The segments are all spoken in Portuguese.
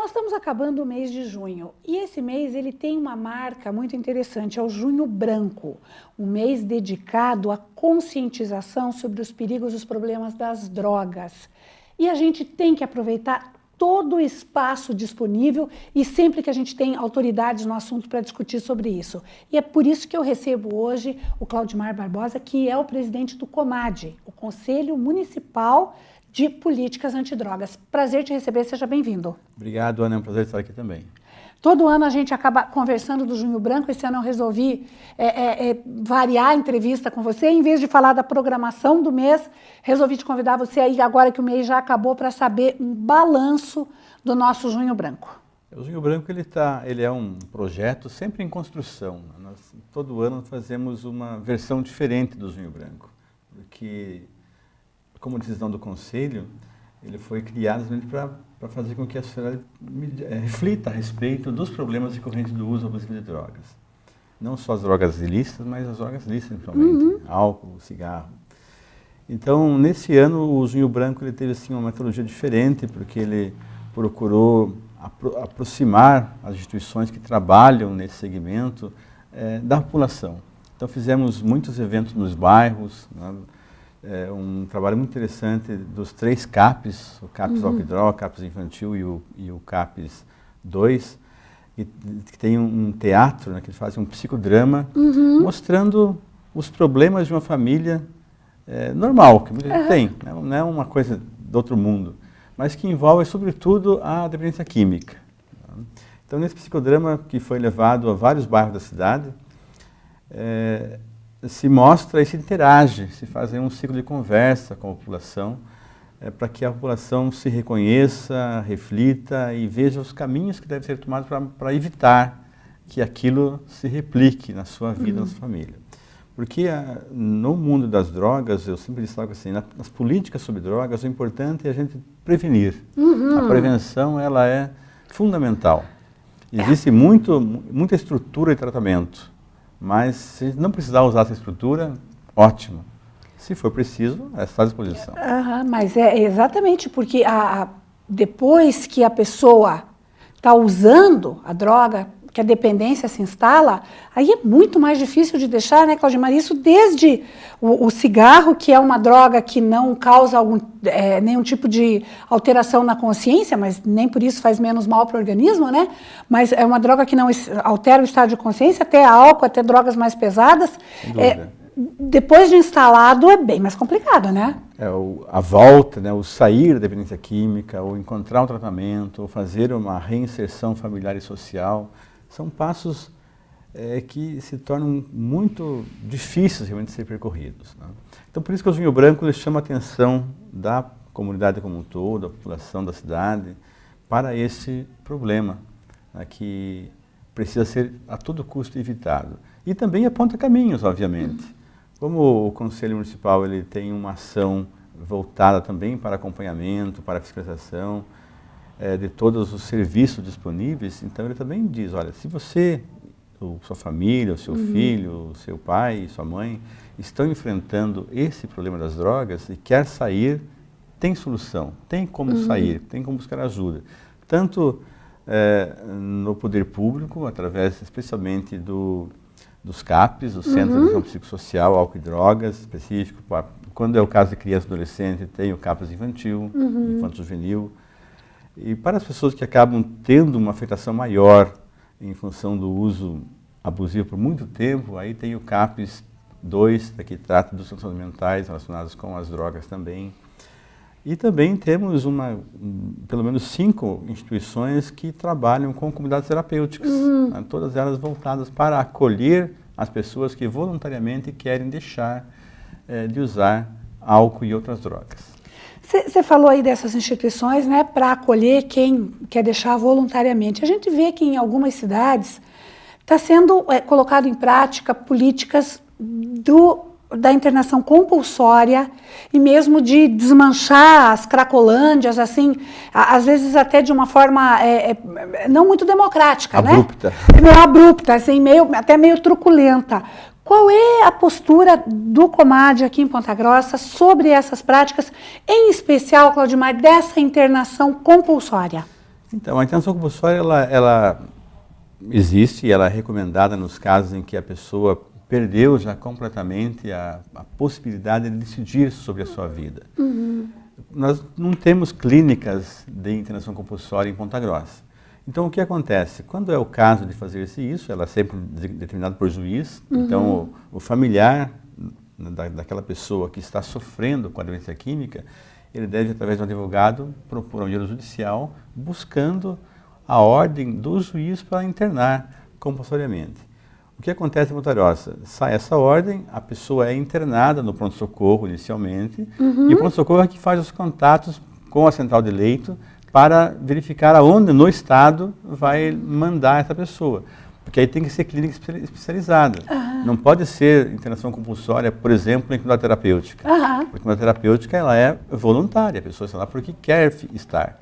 Nós estamos acabando o mês de junho e esse mês ele tem uma marca muito interessante, é o Junho Branco, um mês dedicado à conscientização sobre os perigos e os problemas das drogas. E a gente tem que aproveitar todo o espaço disponível e sempre que a gente tem autoridades no assunto para discutir sobre isso. E é por isso que eu recebo hoje o Claudimar Barbosa, que é o presidente do COMAD, o Conselho Municipal de Políticas Antidrogas. Prazer te receber, seja bem-vindo. Obrigado, Ana, é um prazer estar aqui também. Todo ano a gente acaba conversando do Junho Branco, esse ano eu resolvi variar a entrevista com você, em vez de falar da programação do mês, resolvi te convidar você aí, agora que o mês já acabou, para saber um balanço do nosso Junho Branco. O Junho Branco ele é um projeto sempre em construção. Nós, todo ano fazemos uma versão diferente do Junho Branco, porque, como decisão do Conselho, ele foi criado para fazer com que a sociedade reflita a respeito dos problemas decorrentes do uso abusivo de drogas. Não só as drogas ilícitas, mas as drogas lícitas, principalmente, álcool, cigarro. Então, nesse ano, o Junho Branco ele teve assim, uma metodologia diferente, porque ele procurou aproximar as instituições que trabalham nesse segmento da população. Então, fizemos muitos eventos nos bairros, né? Um trabalho muito interessante dos 3 CAPs, o CAPs álcool e droga, o CAPs infantil e o CAPs 2, que tem um teatro, né, que fazem um psicodrama, mostrando os problemas de uma família normal, que muita gente tem, né, não é uma coisa do outro mundo, mas que envolve, sobretudo, a dependência química. Então, nesse psicodrama, que foi levado a vários bairros da cidade, se mostra e se interage, se faz um ciclo de conversa com a população, para que a população se reconheça, reflita e veja os caminhos que devem ser tomados para evitar que aquilo se replique na sua vida, na sua família. Porque no mundo das drogas, eu sempre destaco assim, nas políticas sobre drogas, o importante é a gente prevenir. A prevenção ela é fundamental. Existe muita estrutura de tratamento. Mas se a gente não precisar usar essa estrutura, ótimo. Se for preciso, está à disposição. Mas é exatamente porque depois que a pessoa está usando a droga, que a dependência se instala, aí é muito mais difícil de deixar, né, Claudimar? Isso desde o cigarro, que é uma droga que não causa nenhum tipo de alteração na consciência, mas nem por isso faz menos mal para o organismo, né? Mas é uma droga que não altera o estado de consciência, até álcool, até drogas mais pesadas. Depois de instalado é bem mais complicado, né? A volta, né, o sair da dependência química, ou encontrar um tratamento, ou fazer uma reinserção familiar e social, são passos que se tornam muito difíceis realmente de ser percorridos, né? Então, por isso que o Junho Branco ele chama a atenção da comunidade como um todo, da população da cidade, para esse problema, né, que precisa ser a todo custo evitado. E também aponta caminhos, obviamente. Como o Conselho Municipal ele tem uma ação voltada também para acompanhamento, para fiscalização de todos os serviços disponíveis, então ele também diz, olha, se você, sua família, o seu filho, o seu pai, sua mãe, estão enfrentando esse problema das drogas e quer sair, tem solução, tem como sair, tem como buscar ajuda. Tanto no poder público, através especialmente dos CAPs, o Centro de Atenção Psicossocial, álcool e drogas, específico. Quando é o caso de criança e adolescente, tem o CAPs infantil, infanto-juvenil. E para as pessoas que acabam tendo uma afetação maior em função do uso abusivo por muito tempo, aí tem o CAPs 2, que trata dos transtornos mentais relacionados com as drogas também. E também temos pelo menos 5 instituições que trabalham com comunidades terapêuticas, né, todas elas voltadas para acolher as pessoas que voluntariamente querem deixar de usar álcool e outras drogas. Você falou aí dessas instituições, né, para acolher quem quer deixar voluntariamente. A gente vê que em algumas cidades está sendo colocado em prática políticas da internação compulsória e mesmo de desmanchar as cracolândias, assim, às vezes até de uma forma não muito democrática, abrupta, né? Meio abrupta, assim, até meio truculenta. Qual é a postura do COMAD aqui em Ponta Grossa sobre essas práticas, em especial, Claudimar, dessa internação compulsória? Então, a internação compulsória, ela existe e ela é recomendada nos casos em que a pessoa perdeu já completamente a possibilidade de decidir sobre a sua vida. Nós não temos clínicas de internação compulsória em Ponta Grossa. Então, o que acontece? Quando é o caso de fazer-se isso, ela é sempre determinada por juiz, então o familiar daquela pessoa que está sofrendo com a doença química, ele deve, através de um advogado, propor ao Poder Judicial, buscando a ordem do juiz para internar compulsoriamente. O que acontece em Ponta Grossa? Sai essa ordem, a pessoa é internada no pronto-socorro inicialmente, e o pronto-socorro é que faz os contatos com a central de leito para verificar aonde no estado vai mandar essa pessoa. Porque aí tem que ser clínica especializada. Não pode ser internação compulsória, por exemplo, em comunidade terapêutica. Porque a comunidade terapêutica ela é voluntária, a pessoa está lá porque quer estar.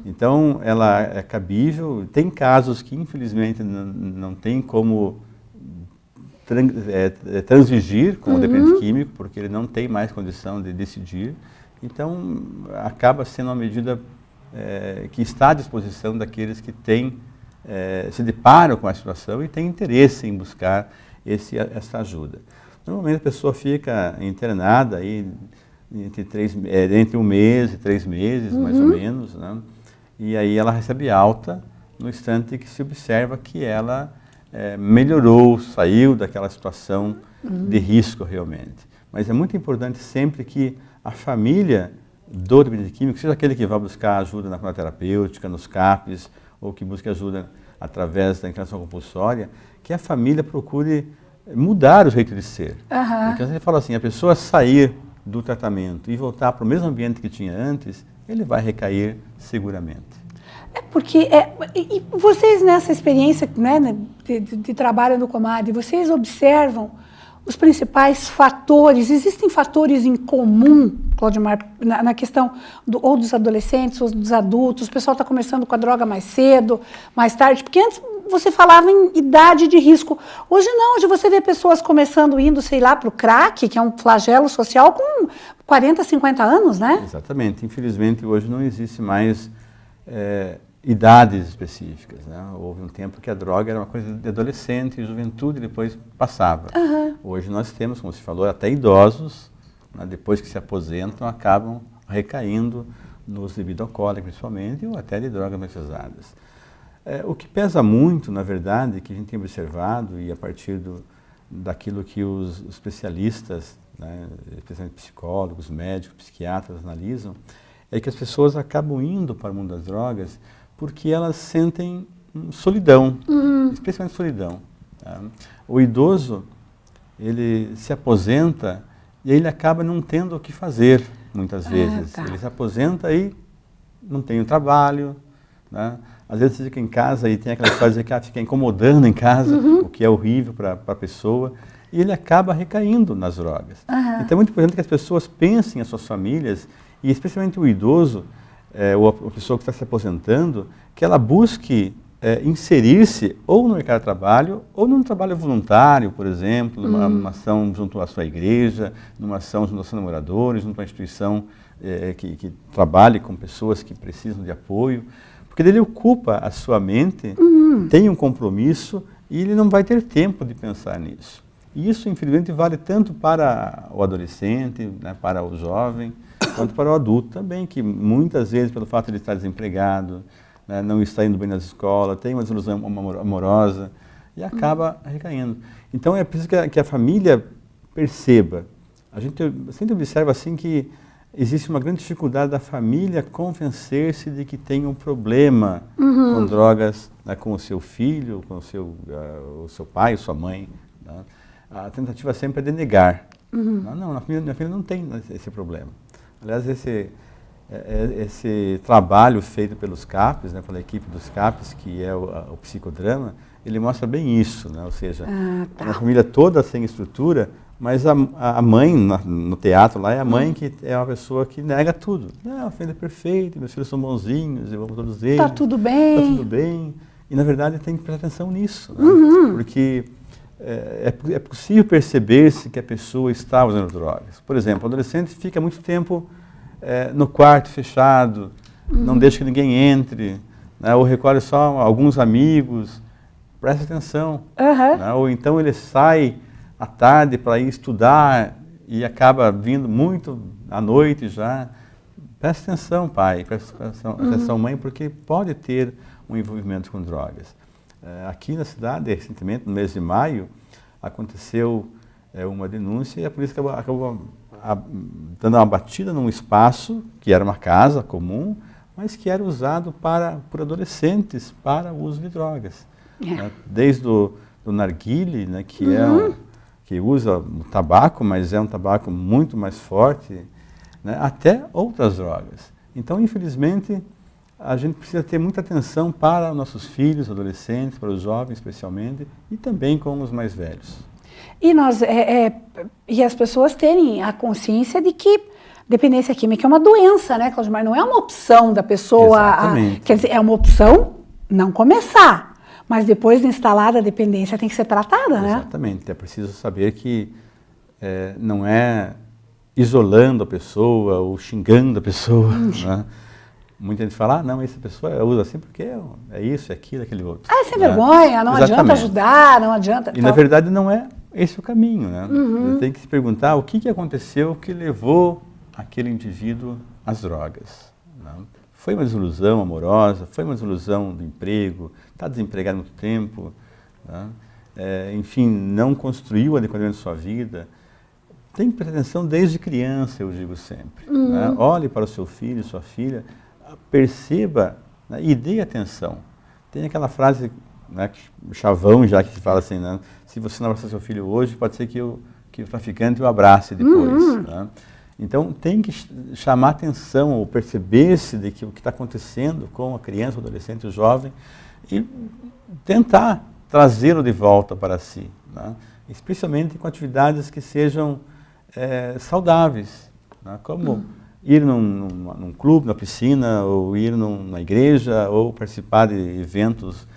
Então, ela é cabível. Tem casos que, infelizmente, não tem como transigir com o dependente químico, porque ele não tem mais condição de decidir. Então, acaba sendo uma medida que está à disposição daqueles que têm, se deparam com a situação e têm interesse em buscar essa ajuda. Normalmente a pessoa fica internada aí entre 1 mês e 3 meses, mais ou menos, né? E aí ela recebe alta no instante que se observa que ela melhorou, saiu daquela situação de risco realmente. Mas é muito importante sempre que a família do dependente químico, seja aquele que vai buscar ajuda na comunidade terapêutica, nos CAPs, ou que busque ajuda através da internação compulsória, que a família procure mudar o jeito de ser. Porque a gente fala assim, a pessoa sair do tratamento e voltar para o mesmo ambiente que tinha antes, ele vai recair seguramente. Porque e vocês nessa experiência, né, de trabalho no Comad, vocês observam os principais fatores, existem fatores em comum, Claudimar, na questão ou dos adolescentes ou dos adultos, o pessoal está começando com a droga mais cedo, mais tarde, porque antes você falava em idade de risco, hoje não, hoje você vê pessoas começando indo, sei lá, para o crack, que é um flagelo social, com 40, 50 anos, né? Exatamente, infelizmente hoje não existe mais idades específicas, né? Houve um tempo que a droga era uma coisa de adolescente e juventude, depois passava. Hoje nós temos, como você falou, até idosos, né, depois que se aposentam, acabam recaindo nos bebidas alcoólicas, principalmente, ou até de drogas mais pesadas. O que pesa muito, na verdade, que a gente tem observado, e a partir daquilo que os especialistas, né, especialmente psicólogos, médicos, psiquiatras analisam, é que as pessoas acabam indo para o mundo das drogas porque elas sentem solidão, especialmente solidão. Tá? O idoso, ele se aposenta e ele acaba não tendo o que fazer, muitas vezes. Ele se aposenta e não tem o trabalho, né? Às vezes fica em casa e tem aquela coisa que fica incomodando em casa, o que é horrível para a pessoa, e ele acaba recaindo nas drogas. Então é muito importante que as pessoas pensem as suas famílias, e especialmente o idoso, ou a pessoa que está se aposentando, que ela busque inserir-se ou no mercado de trabalho, ou num trabalho voluntário, por exemplo, numa ação junto à sua igreja, numa ação junto aos seus namoradores, junto à instituição que trabalhe com pessoas que precisam de apoio, porque ele ocupa a sua mente, tem um compromisso e ele não vai ter tempo de pensar nisso. E isso, infelizmente, vale tanto para o adolescente, né, para o jovem, quanto para o adulto também, que muitas vezes, pelo fato de estar desempregado, né, não está indo bem nas escolas, tem uma desilusão amorosa e acaba recaindo. Então é preciso que a família perceba. A gente sempre observa assim que existe uma grande dificuldade da família convencer-se de que tem um problema com drogas, né, com o seu filho, com o seu pai, sua mãe. Né? A tentativa sempre é de negar. Não, minha filha não tem esse problema. Aliás, esse trabalho feito pelos CAPs, né, pela equipe dos CAPs, que é o psicodrama, ele mostra bem isso, né? Ou seja, uma família toda sem estrutura, mas a mãe, no teatro lá, é a mãe que é uma pessoa que nega tudo. Não, a família é perfeita, meus filhos são bonzinhos, eu amo todos eles. Está tudo bem. Está tudo bem. E, na verdade, tem que prestar atenção nisso, né? Porque é possível perceber-se que a pessoa está usando drogas. Por exemplo, o adolescente fica muito tempo no quarto fechado, não deixa que ninguém entre, né, ou recolhe só alguns amigos, preste atenção. Né, ou então ele sai à tarde para ir estudar e acaba vindo muito à noite já. Preste atenção, pai, preste atenção, mãe, porque pode ter um envolvimento com drogas. Aqui na cidade, recentemente, no mês de maio, aconteceu uma denúncia e a polícia acabou dando uma batida num espaço que era uma casa comum, mas que era usado por adolescentes para o uso de drogas. Né? Desde o narguile, né, que usa o tabaco, mas é um tabaco muito mais forte, né, até outras drogas. Então, infelizmente, a gente precisa ter muita atenção para os nossos filhos, adolescentes, para os jovens especialmente, e também com os mais velhos. E as pessoas terem a consciência de que dependência química é uma doença, né, Claudimar? Não é uma opção da pessoa. Quer dizer, é uma opção não começar, mas depois de instalada a dependência tem que ser tratada, né? Exatamente. É preciso saber que não é isolando a pessoa ou xingando a pessoa, né? Muita gente fala, não, essa pessoa usa assim porque é isso, é aquilo, aquele outro. Sem vergonha, não adianta ajudar, não adianta. E na verdade não é esse o caminho, né? Você tem que se perguntar o que aconteceu que levou aquele indivíduo às drogas. Né? Foi uma desilusão amorosa, foi uma desilusão do emprego, está desempregado há muito tempo, né? Enfim, não construiu adequadamente sua vida. Tem que prestar atenção desde criança, eu digo sempre. Né? Olhe para o seu filho, sua filha, perceba, né, e dê atenção. Tem aquela frase, né, chavão já, que se fala assim, né, se você não abraçar seu filho hoje, pode ser que o traficante o abrace depois. Né? Então tem que chamar atenção ou perceber-se de que o que está acontecendo com a criança, o adolescente, o jovem, e tentar trazê-lo de volta para si. Né? Especialmente com atividades que sejam saudáveis, né? Como ir num clube, na piscina, ou ir na igreja, ou participar de eventos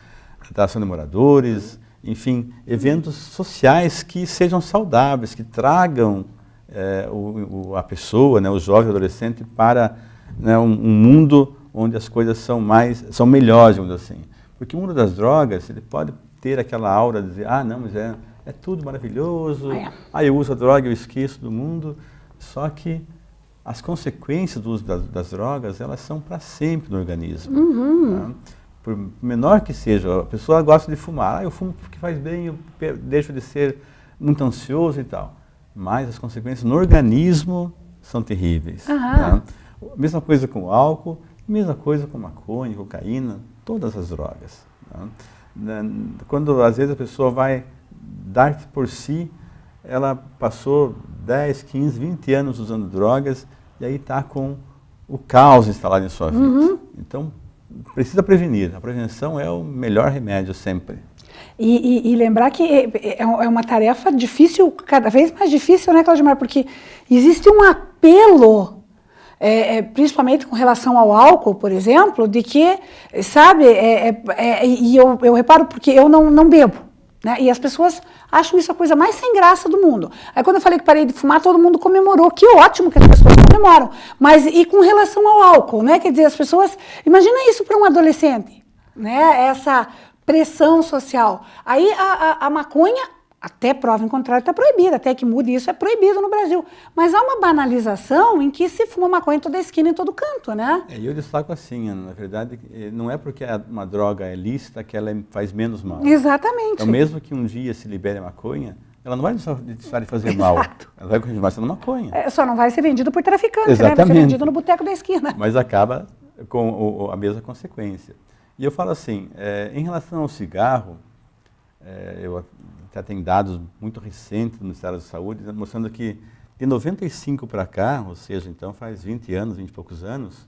da ação de moradores, enfim, eventos sociais que sejam saudáveis, que tragam a pessoa, né, o jovem, o adolescente, para, né, um mundo onde as coisas são melhores, digamos assim. Porque o mundo das drogas, ele pode ter aquela aura de dizer, não, mas é tudo maravilhoso, eu uso a droga, eu esqueço do mundo, só que as consequências do uso das drogas, elas são para sempre no organismo. Né? Por menor que seja, a pessoa gosta de fumar, eu fumo porque faz bem, eu deixo de ser muito ansioso e tal. Mas as consequências no organismo são terríveis. Né? Mesma coisa com o álcool, mesma coisa com maconha, cocaína, todas as drogas. Né? Quando às vezes a pessoa vai dar por si, ela passou 10, 15, 20 anos usando drogas e aí está com o caos instalado em sua vida. Então, precisa prevenir. A prevenção é o melhor remédio sempre. E lembrar que é uma tarefa difícil, cada vez mais difícil, né, Claudimar? Porque existe um apelo, principalmente com relação ao álcool, por exemplo, de que, sabe, e eu reparo porque eu não bebo. Né? E as pessoas acham isso a coisa mais sem graça do mundo. Aí quando eu falei que parei de fumar, todo mundo comemorou. Que ótimo que as pessoas comemoram. Mas e com relação ao álcool, né? Quer dizer, as pessoas... Imagina isso para um adolescente, né? Essa pressão social. Aí a maconha, até prova em contrário, está proibida. Até que mude isso, é proibido no Brasil. Mas há uma banalização em que se fuma maconha em toda a esquina, em todo canto, né? E eu destaco assim, na verdade, não é porque uma droga é lícita que ela faz menos mal. Exatamente. Então, mesmo que um dia se libere a maconha, ela não vai deixar de fazer mal. Ela vai continuar sendo maconha. Só não vai ser vendido por traficante, exatamente, né? Vai ser vendido no boteco da esquina. Mas acaba com a mesma consequência. E eu falo assim, em relação ao cigarro, eu já tenho dados muito recentes do Ministério da Saúde, mostrando que de 95 para cá, ou seja, então faz 20 anos, 20 e poucos anos,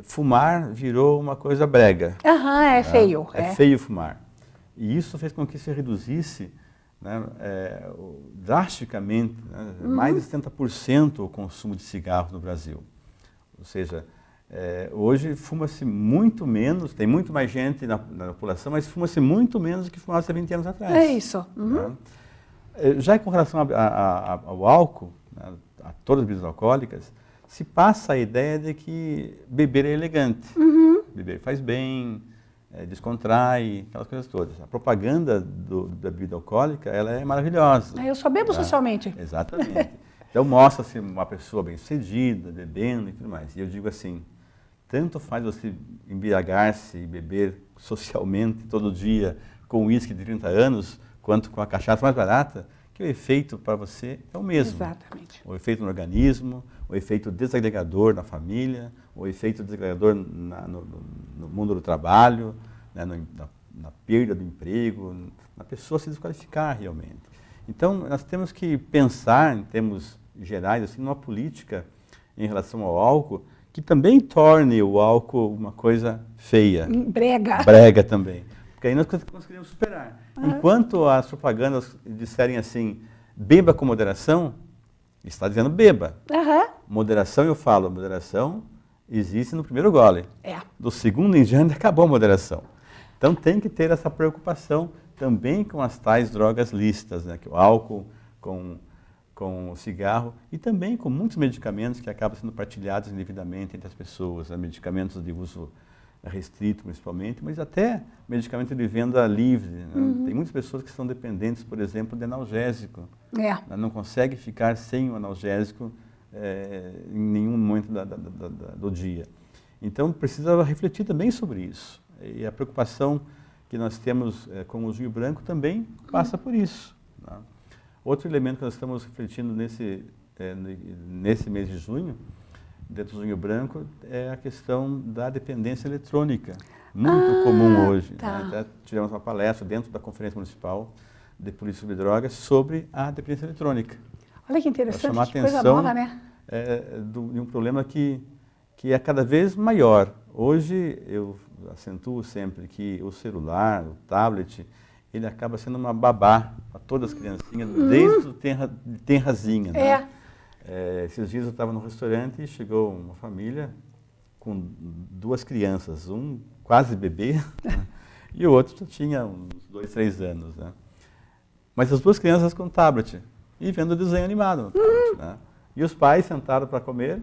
fumar virou uma coisa brega. É feio. É feio fumar. E isso fez com que se reduzisse, né, drasticamente, né, mais de 70% o consumo de cigarros no Brasil. Ou seja, hoje fuma-se muito menos, tem muito mais gente na população, mas fuma-se muito menos do que fumava há 20 anos atrás. É isso. Né? Já com relação ao álcool, né, a todas as bebidas alcoólicas, se passa a ideia de que beber é elegante. beber faz bem, descontrai, aquelas coisas todas. A propaganda da bebida alcoólica, ela é maravilhosa. Eu só bebo socialmente. Exatamente. Então mostra-se uma pessoa bem-sucedida, bebendo e tudo mais. E eu digo assim, tanto faz você embriagar-se e beber socialmente todo dia com uísque de 30 anos, quanto com a cachaça mais barata, que o efeito para você é o mesmo. Exatamente. O efeito no organismo, o efeito desagregador na família, o efeito desagregador no mundo do trabalho, né, na perda do emprego, na pessoa se desqualificar realmente. Então, nós temos que pensar, em termos gerais, assim, numa política em relação ao álcool, que também torne o álcool uma coisa feia. Brega. Brega também. Porque aí nós conseguiríamos superar. Enquanto as propagandas disserem assim, beba com moderação, está dizendo beba. Moderação, eu falo, moderação existe no primeiro gole. Do segundo em diante acabou a moderação. Então tem que ter essa preocupação também com as tais drogas lícitas, né? Que o álcool, com o cigarro e também com muitos medicamentos que acabam sendo partilhados indevidamente entre as pessoas, né? Medicamentos de uso restrito principalmente, mas até medicamento de venda livre. Né? Tem muitas pessoas que são dependentes, por exemplo, de analgésico. Não consegue ficar sem o analgésico em nenhum momento do dia. Então precisa refletir também sobre isso. E a preocupação que nós temos com o Junho Branco também passa por isso. Né? Outro elemento que nós estamos refletindo nesse mês de junho, dentro do Junho Branco, é a questão da dependência eletrônica, muito comum hoje. Né? Até tivemos uma palestra dentro da Conferência Municipal de Política sobre Drogas sobre a dependência eletrônica. Olha que interessante, chamar que coisa nova, né? De um problema que é cada vez maior. Hoje, eu acentuo sempre que o celular, o tablet, ele acaba sendo uma babá para todas as criancinhas, desde o tenrazinha. Né? Esses dias eu estava no restaurante e chegou uma família com 2 crianças, um quase bebê, né? E o outro tinha uns 2, 3 anos. Né? Mas as 2 crianças com tablet e vendo desenho animado no tablet. Né? E os pais sentaram para comer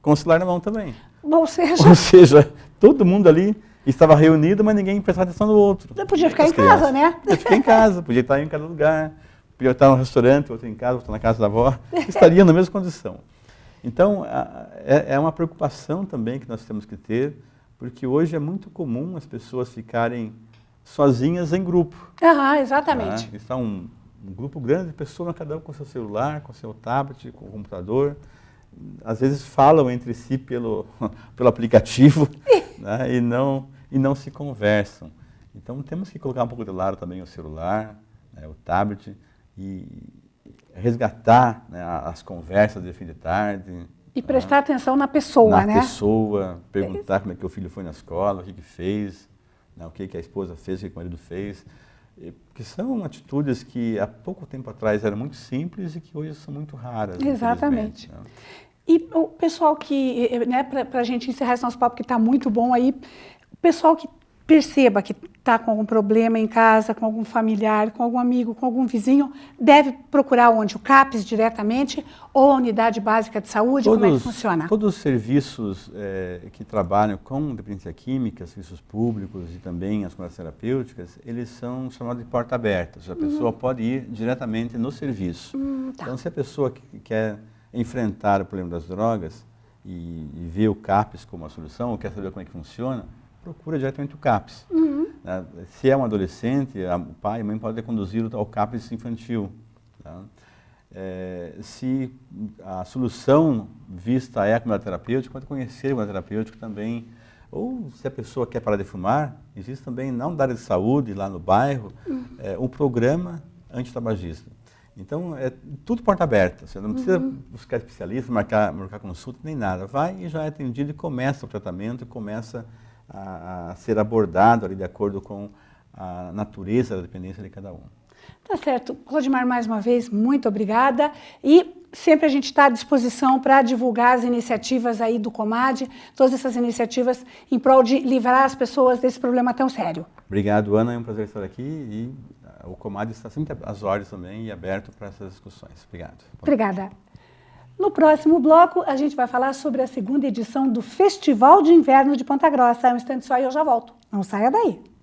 com o celular na mão também. Ou seja, todo mundo ali estava reunido, mas ninguém prestava atenção no outro. Podia ficar em casa, né? Podia ficar em casa, podia estar em cada lugar, podia estar no restaurante, outro em casa, outro na casa da avó, estaria na mesma condição. Então, é uma preocupação também que nós temos que ter, porque hoje é muito comum as pessoas ficarem sozinhas em grupo. Exatamente. Né? Está um grupo grande de pessoas, cada um com seu celular, com seu tablet, com o computador. Às vezes falam entre si pelo aplicativo né? e não se conversam. Então temos que colocar um pouco de lado também o celular, né? O tablet e resgatar, né? As conversas de fim de tarde. E prestar atenção na pessoa, né? Na pessoa, perguntar como é que o filho foi na escola, o que fez, né? O que a esposa fez, o que o marido fez. Que são atitudes que há pouco tempo atrás eram muito simples e que hoje são muito raras. Exatamente. Né? E o pessoal que, né, para a gente encerrar esse nosso papo, que está muito bom aí, o pessoal que perceba que está com algum problema em casa, com algum familiar, com algum amigo, com algum vizinho, deve procurar onde? O CAPS diretamente ou a Unidade Básica de Saúde? Como é que funciona? Todos os serviços que trabalham com dependência química, serviços públicos e também as conversas terapêuticas, eles são chamados de porta aberta. A pessoa pode ir diretamente no serviço. Então, se a pessoa que quer enfrentar o problema das drogas e ver o CAPS como a solução, ou quer saber como é que funciona, procura diretamente o CAPS. Né? Se é um adolescente, o pai e a mãe podem conduzir ao CAPS infantil. Tá? Se a solução vista é a comunidade terapêutica, pode conhecer a comunidade terapêutica também. Ou se a pessoa quer parar de fumar, existe também, não da área de saúde, lá no bairro, um programa antitabagista. Então, é tudo porta aberta. Você não precisa buscar especialista, marcar consulta, nem nada. Vai e já é atendido e começa o tratamento, e começa a ser abordado ali de acordo com a natureza da dependência de cada um. Tá certo. Clodimar, mais uma vez, muito obrigada. E sempre a gente está à disposição para divulgar as iniciativas aí do COMAD, todas essas iniciativas em prol de livrar as pessoas desse problema tão sério. Obrigado, Ana. É um prazer estar aqui e o COMAD está sempre às ordens também e aberto para essas discussões. Obrigado. Obrigada. No próximo bloco, a gente vai falar sobre a segunda edição do Festival de Inverno de Ponta Grossa. Um instante só e eu já volto. Não saia daí.